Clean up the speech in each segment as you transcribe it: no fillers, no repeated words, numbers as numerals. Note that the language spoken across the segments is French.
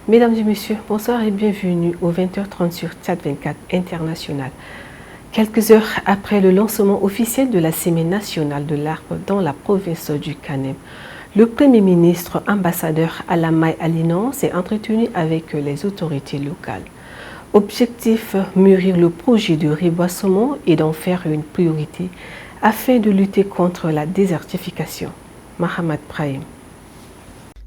Mesdames et messieurs, bonsoir et bienvenue au 20h30 sur Tchad 24 International. Quelques heures après le lancement officiel de la Semaine nationale de l'arbre dans la province du Kanem, le Premier ministre ambassadeur Alamay Alinan s'est entretenu avec les autorités locales. Objectif, mûrir le projet de reboisement et d'en faire une priorité afin de lutter contre la désertification. Mohamed Brahim.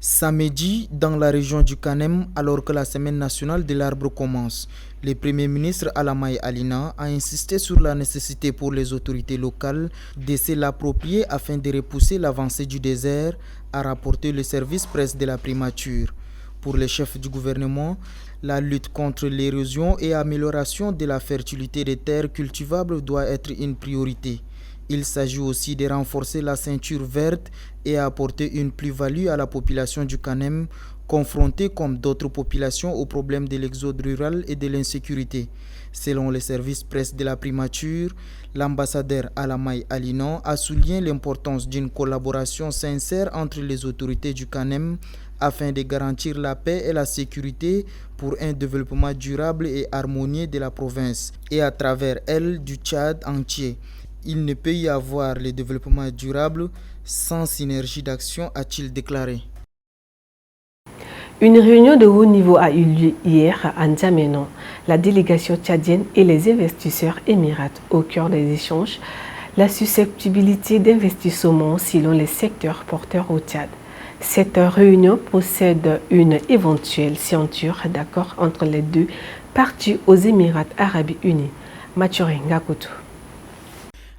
Samedi, dans la région du Kanem, alors que la Semaine nationale de l'arbre commence, le Premier ministre Alamay Alina a insisté sur la nécessité pour les autorités locales de se l'approprier afin de repousser l'avancée du désert, a rapporté le service presse de la primature. Pour les chefs du gouvernement, la lutte contre l'érosion et l'amélioration de la fertilité des terres cultivables doit être une priorité. Il s'agit aussi de renforcer la ceinture verte et apporter une plus-value à la population du Kanem, confrontée comme d'autres populations aux problèmes de l'exode rural et de l'insécurité. Selon les services presse de la primature, l'ambassadeur Alamay Alinan a souligné l'importance d'une collaboration sincère entre les autorités du Kanem afin de garantir la paix et la sécurité pour un développement durable et harmonieux de la province et à travers elle du Tchad entier. Il ne peut y avoir le développement durable sans synergie d'action, a-t-il déclaré. Une réunion de haut niveau a eu lieu hier à N'Djamena. La délégation tchadienne et les investisseurs émirates au cœur des échanges, la susceptibilité d'investissement selon les secteurs porteurs au Tchad. Cette réunion possède une éventuelle signature d'accord entre les deux parties aux Émirats arabes unis. Mathurin Ngakutu.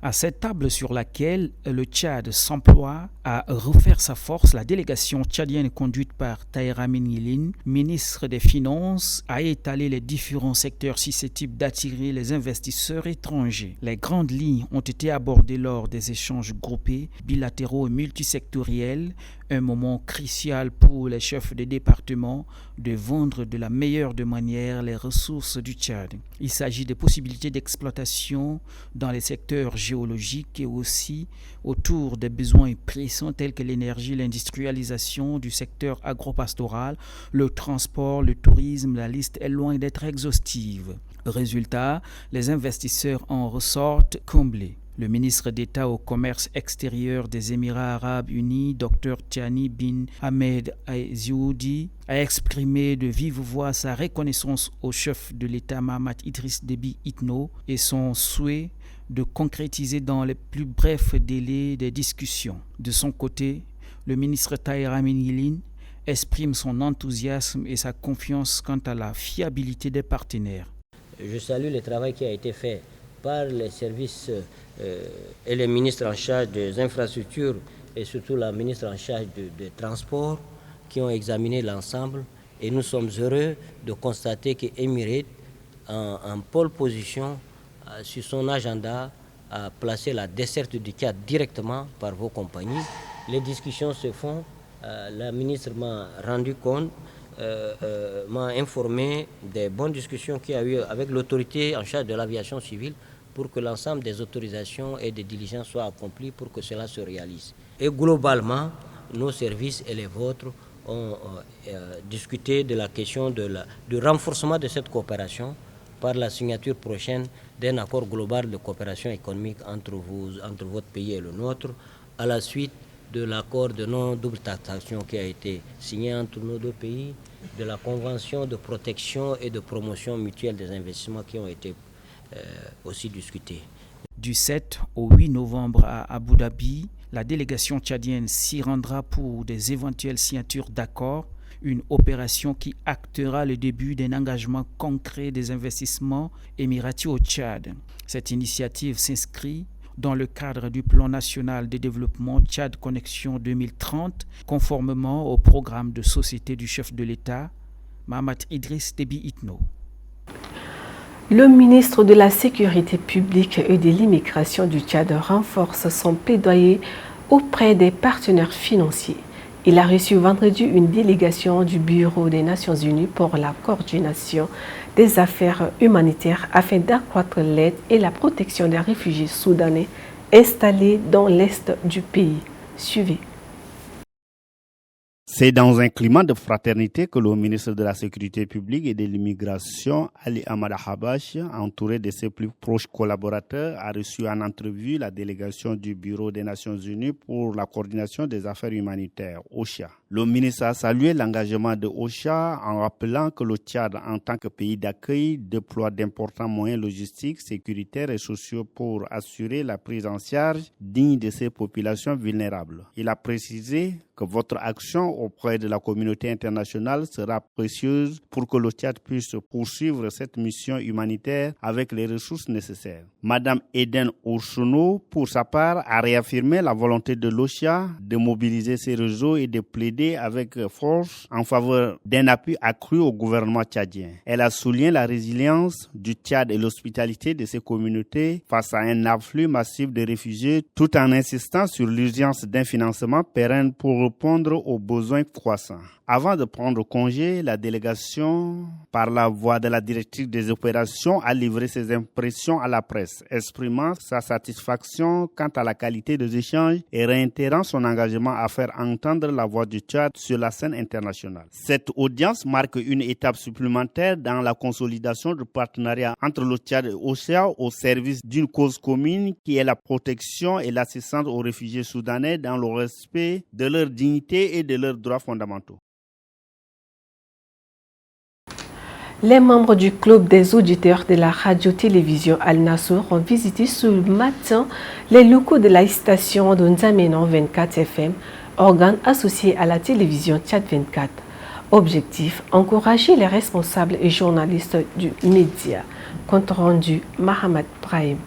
À cette table sur laquelle le Tchad s'emploie à refaire sa force, la délégation tchadienne conduite par Tahir Amin Yilin, ministre des Finances, a étalé les différents secteurs susceptibles d'attirer les investisseurs étrangers. Les grandes lignes ont été abordées lors des échanges groupés, bilatéraux et multisectoriels, un moment crucial pour les chefs de département de vendre de la meilleure des manières les ressources du Tchad. Il s'agit des possibilités d'exploitation dans les secteurs géologiques et aussi autour des besoins pressants tels que l'énergie, l'industrialisation du secteur agropastoral, le transport, le tourisme. La liste est loin d'être exhaustive. Résultat, les investisseurs en ressortent comblés. Le ministre d'État au commerce extérieur des Émirats arabes unis, Dr Tiani bin Ahmed Aizioudi, a exprimé de vive voix sa reconnaissance au chef de l'État Mahamat Idriss Déby Itno et son souhait de concrétiser dans les plus brefs délais des discussions. De son côté, le ministre Tahir Amin Yilin exprime son enthousiasme et sa confiance quant à la fiabilité des partenaires. Je salue le travail qui a été fait par les services et les ministres en charge des infrastructures et surtout la ministre en charge des transports qui ont examiné l'ensemble et nous sommes heureux de constater que Emirates en pole position sur son agenda a placé la desserte du Tchad directement par vos compagnies. Les discussions se font, la ministre m'a rendu compte, m'a informé des bonnes discussions qu'il y a eu avec l'autorité en charge de l'aviation civile pour que l'ensemble des autorisations et des diligences soient accomplies pour que cela se réalise. Et globalement, nos services et les vôtres ont discuté de la question du renforcement de cette coopération par la signature prochaine d'un accord global de coopération économique entre votre pays et le nôtre, à la suite de l'accord de non-double taxation qui a été signé entre nos deux pays, de la convention de protection et de promotion mutuelle des investissements qui ont été aussi discutés. Du 7 au 8 novembre à Abu Dhabi, la délégation tchadienne s'y rendra pour des éventuelles signatures d'accords, une opération qui actera le début d'un engagement concret des investissements émiratis au Tchad. Cette initiative s'inscrit dans le cadre du plan national de développement Tchad Connexion 2030, conformément au programme de société du chef de l'État, Mahamat Idriss Déby Itno. Le ministre de la Sécurité publique et de l'immigration du Tchad renforce son plaidoyer auprès des partenaires financiers. Il a reçu vendredi une délégation du Bureau des Nations Unies pour la coordination des affaires humanitaires afin d'accroître l'aide et la protection des réfugiés soudanais installés dans l'est du pays. Suivez. C'est dans un climat de fraternité que le ministre de la Sécurité publique et de l'immigration, Ali Amada Habash, entouré de ses plus proches collaborateurs, a reçu en entrevue la délégation du Bureau des Nations Unies pour la coordination des affaires humanitaires, OCHA. Le ministre a salué l'engagement de OCHA en rappelant que le Tchad, en tant que pays d'accueil, déploie d'importants moyens logistiques, sécuritaires et sociaux pour assurer la prise en charge digne de ces populations vulnérables. Il a précisé que votre action auprès de la communauté internationale sera précieuse pour que le Tchad puisse poursuivre cette mission humanitaire avec les ressources nécessaires. Madame Eden Ourchounou, pour sa part, a réaffirmé la volonté de l'OCHA de mobiliser ses réseaux et de plaider avec force en faveur d'un appui accru au gouvernement tchadien. Elle a souligné la résilience du Tchad et l'hospitalité de ses communautés face à un afflux massif de réfugiés, tout en insistant sur l'urgence d'un financement pérenne pour répondre aux besoins croissants. Avant de prendre congé, la délégation, par la voix de la directrice des opérations, a livré ses impressions à la presse, exprimant sa satisfaction quant à la qualité des échanges et réitérant son engagement à faire entendre la voix du Tchad sur la scène internationale. Cette audience marque une étape supplémentaire dans la consolidation du partenariat entre le Tchad et l'OCHA au service d'une cause commune qui est la protection et l'assistance aux réfugiés soudanais dans le respect de leur dignité et de leurs droits fondamentaux. Les membres du club des auditeurs de la radio-télévision Al-Nassour ont visité ce matin les locaux de la station de N'Djamena 24 FM, organe associé à la télévision Tchad 24. Objectif, encourager les responsables et journalistes du média. Compte rendu, Mohamed Brahim.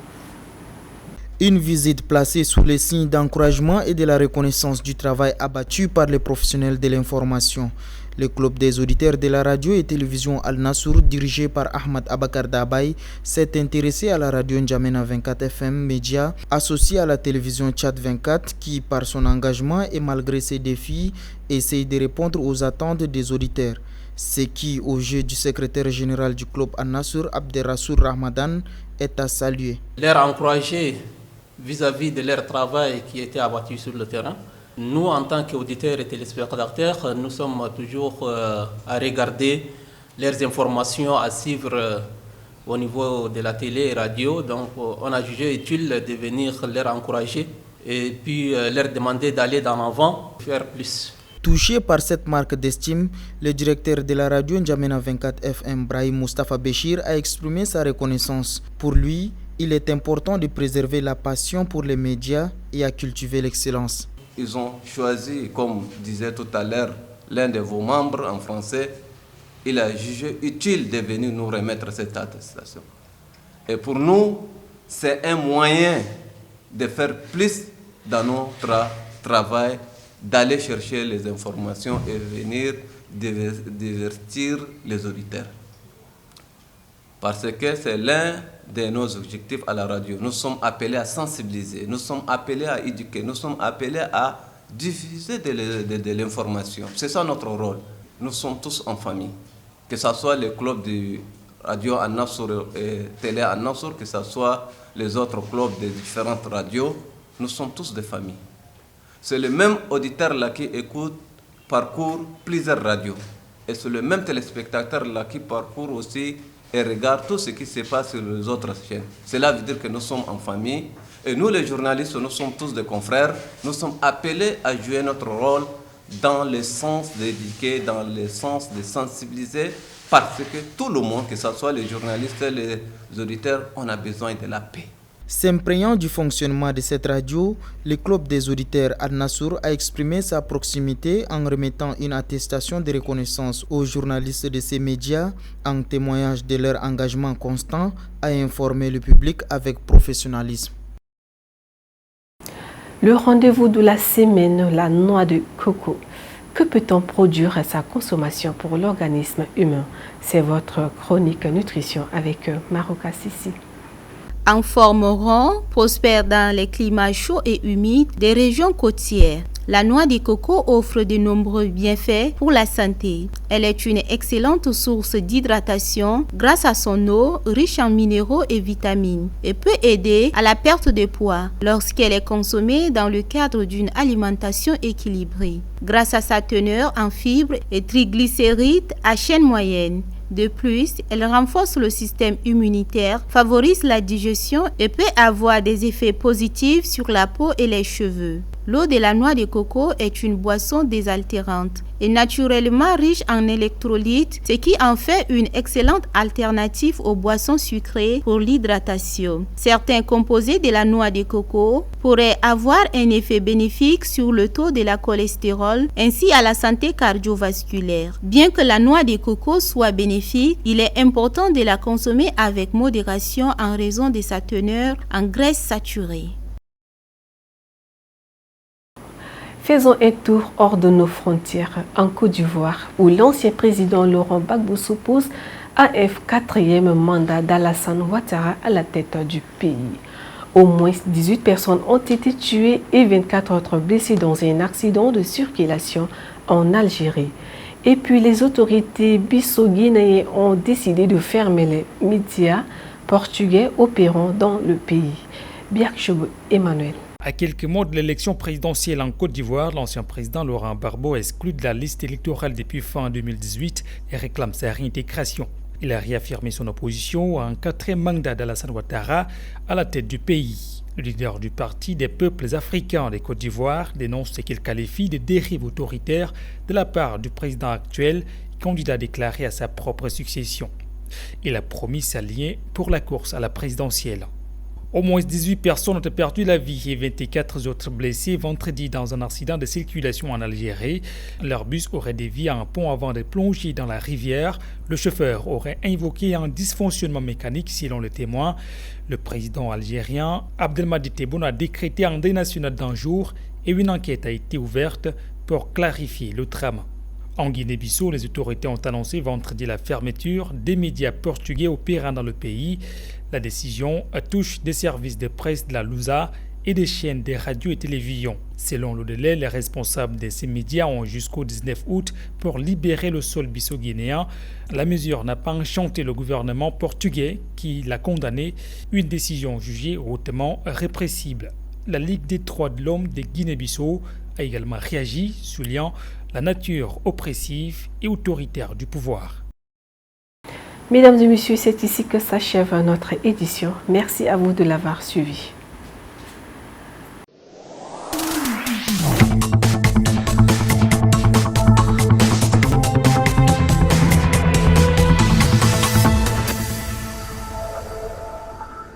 Une visite placée sous les signes d'encouragement et de la reconnaissance du travail abattu par les professionnels de l'information. Le club des auditeurs de la radio et télévision Al-Nassour, dirigé par Ahmad Abakar Dabay, s'est intéressé à la radio N'Djamena 24 FM Média, associée à la télévision Tchad 24, qui, par son engagement et malgré ses défis, essaye de répondre aux attentes des auditeurs. Ce qui, au jeu du secrétaire général du club Al-Nassour, Abderrassoul Ramadan, est à saluer. Leur encourager vis-à-vis de leur travail qui était abattu sur le terrain. Nous, en tant qu'auditeurs et téléspectateurs, nous sommes toujours à regarder leurs informations, à suivre au niveau de la télé et radio. Donc, on a jugé utile de venir leur encourager et puis leur demander d'aller dans l'avant, faire plus. Touché par cette marque d'estime, le directeur de la radio N'Djamena 24 FM, Brahim Mustafa Béchir, a exprimé sa reconnaissance. Pour lui, il est important de préserver la passion pour les médias et à cultiver l'excellence. Ils ont choisi, comme disait tout à l'heure l'un de vos membres en français, il a jugé utile de venir nous remettre cette attestation. Et pour nous, c'est un moyen de faire plus dans notre travail, d'aller chercher les informations et venir divertir les auditeurs. Parce que c'est l'un de nos objectifs à la radio. Nous sommes appelés à sensibiliser, nous sommes appelés à éduquer, nous sommes appelés à diffuser de l'information. C'est ça notre rôle. Nous sommes tous en famille. Que ce soit le club de radio Al-Nassour et télé Al-Nassour, que ce soit les autres clubs des différentes radios, nous sommes tous des familles. C'est le même auditeur-là qui écoute, parcourt plusieurs radios. Et c'est le même téléspectateur-là qui parcourt aussi et regarde tout ce qui se passe sur les autres chaînes. Cela veut dire que nous sommes en famille. Et nous, les journalistes, nous sommes tous des confrères. Nous sommes appelés à jouer notre rôle dans le sens d'éduquer, dans le sens de sensibiliser, parce que tout le monde, que ce soit les journalistes, les auditeurs, on a besoin de la paix. S'imprégnant du fonctionnement de cette radio, le club des auditeurs Al-Nassour a exprimé sa proximité en remettant une attestation de reconnaissance aux journalistes de ces médias en témoignage de leur engagement constant à informer le public avec professionnalisme. Le rendez-vous de la semaine, la noix de coco. Que peut-on produire à sa consommation pour l'organisme humain? C'est votre chronique nutrition avec Maroka Sissi. En forme ronde, prospère dans les climats chauds et humides des régions côtières. La noix de coco offre de nombreux bienfaits pour la santé. Elle est une excellente source d'hydratation grâce à son eau riche en minéraux et vitamines et peut aider à la perte de poids lorsqu'elle est consommée dans le cadre d'une alimentation équilibrée. Grâce à sa teneur en fibres et triglycérides à chaîne moyenne. De plus, elle renforce le système immunitaire, favorise la digestion et peut avoir des effets positifs sur la peau et les cheveux. L'eau de la noix de coco est une boisson désaltérante et naturellement riche en électrolytes, ce qui en fait une excellente alternative aux boissons sucrées pour l'hydratation. Certains composés de la noix de coco pourraient avoir un effet bénéfique sur le taux de la cholestérol ainsi à la santé cardiovasculaire. Bien que la noix de coco soit bénéfique, il est important de la consommer avec modération en raison de sa teneur en graisses saturées. Faisons un tour hors de nos frontières, en Côte d'Ivoire, où l'ancien président Laurent Gbagbo s'oppose à un quatrième mandat d'Alassane Ouattara à la tête du pays. Au moins 18 personnes ont été tuées et 24 autres blessées dans un accident de circulation en Algérie. Et puis les autorités bissau-guinéennes ont décidé de fermer les médias portugais opérant dans le pays. Biakchoub Emmanuel. À quelques mois de l'élection présidentielle en Côte d'Ivoire, l'ancien président Laurent Gbagbo est exclu de la liste électorale depuis fin 2018 et réclame sa réintégration. Il a réaffirmé son opposition à un quatrième mandat d'Alassane Ouattara à la tête du pays. Le leader du Parti des peuples africains de Côte d'Ivoire dénonce ce qu'il qualifie de dérive autoritaire de la part du président actuel, candidat déclaré à sa propre succession. Il a promis s'allier pour la course à la présidentielle. Au moins 18 personnes ont perdu la vie et 24 autres blessés vendredi dans un accident de circulation en Algérie. Leur bus aurait dévié à un pont avant de plonger dans la rivière. Le chauffeur aurait invoqué un dysfonctionnement mécanique selon les témoins. Le président algérien Abdelmadjid Tebboune a décrété un deuil national d'un jour et une enquête a été ouverte pour clarifier le drame. En Guinée-Bissau, les autorités ont annoncé vendredi la fermeture des médias portugais opérant dans le pays. La décision touche des services de presse de la Lusa et des chaînes de radio et télévision. Selon le délai, les responsables de ces médias ont jusqu'au 19 août pour libérer le sol bissau-guinéen. La mesure n'a pas enchanté le gouvernement portugais qui l'a condamné, une décision jugée hautement répressible. La Ligue des droits de l'homme de Guinée-Bissau a également réagi, soulignant la nature oppressive et autoritaire du pouvoir. Mesdames et messieurs, c'est ici que s'achève notre édition. Merci à vous de l'avoir suivi.